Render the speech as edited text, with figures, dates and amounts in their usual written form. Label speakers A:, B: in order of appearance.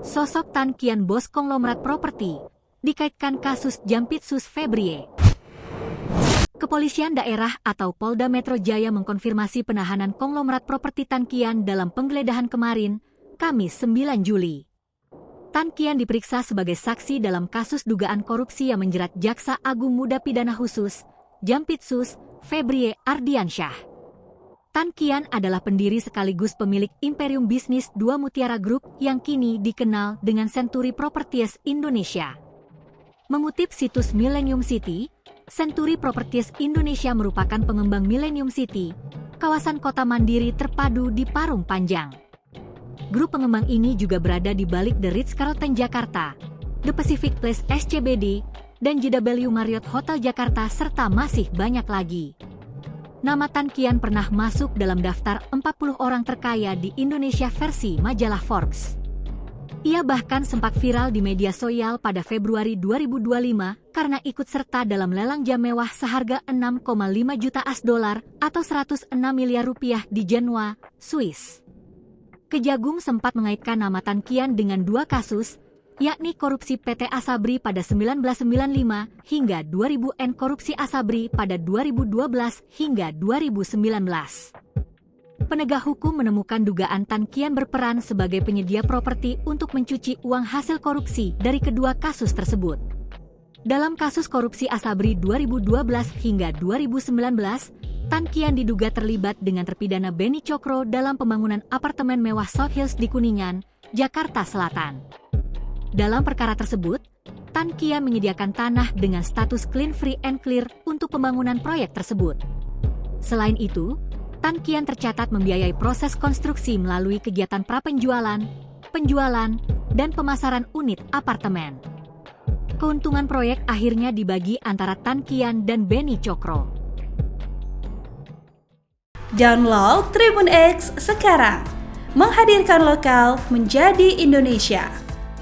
A: Sosok Tan Kian, bos konglomerat properti, dikaitkan kasus Jampitsus Febrie. Kepolisian daerah atau Polda Metro Jaya mengkonfirmasi penahanan konglomerat properti Tan Kian dalam penggeledahan kemarin, Kamis 9 Juli. Tan Kian diperiksa sebagai saksi dalam kasus dugaan korupsi yang menjerat Jaksa Agung Muda Pidana Khusus, Jampitsus Febrie Ardiansyah. Tan Kian adalah pendiri sekaligus pemilik Imperium Bisnis 2 Mutiara Group yang kini dikenal dengan Century Properties Indonesia. Mengutip situs Millennium City, Century Properties Indonesia merupakan pengembang Millennium City, kawasan kota mandiri terpadu di Parung Panjang. Grup pengembang ini juga berada di balik The Ritz-Carlton Jakarta, The Pacific Place SCBD, dan JW Marriott Hotel Jakarta serta masih banyak lagi. Nama Tan Kian pernah masuk dalam daftar 40 orang terkaya di Indonesia versi majalah Forbes. Ia bahkan sempat viral di media sosial pada Februari 2025 karena ikut serta dalam lelang jam mewah seharga 6,5 juta US$ atau 106 miliar rupiah di Genoa, Swiss. Kejagung sempat mengaitkan nama Tan Kian dengan dua kasus, yakni korupsi PT Asabri pada 1995 hingga 2000 korupsi Asabri pada 2012 hingga 2019. Penegak hukum menemukan dugaan Tan Kian berperan sebagai penyedia properti untuk mencuci uang hasil korupsi dari kedua kasus tersebut. Dalam kasus korupsi Asabri 2012 hingga 2019, Tan Kian diduga terlibat dengan terpidana Beni Cokro dalam pembangunan apartemen mewah South Hills di Kuningan, Jakarta Selatan. Dalam perkara tersebut, Tan Kian menyediakan tanah dengan status clean, free and clear untuk pembangunan proyek tersebut. Selain itu, Tan Kian tercatat membiayai proses konstruksi melalui kegiatan prapenjualan, penjualan, dan pemasaran unit apartemen. Keuntungan proyek akhirnya dibagi antara Tan Kian dan Beni Cokro.
B: Download Tribun X sekarang, menghadirkan lokal menjadi Indonesia.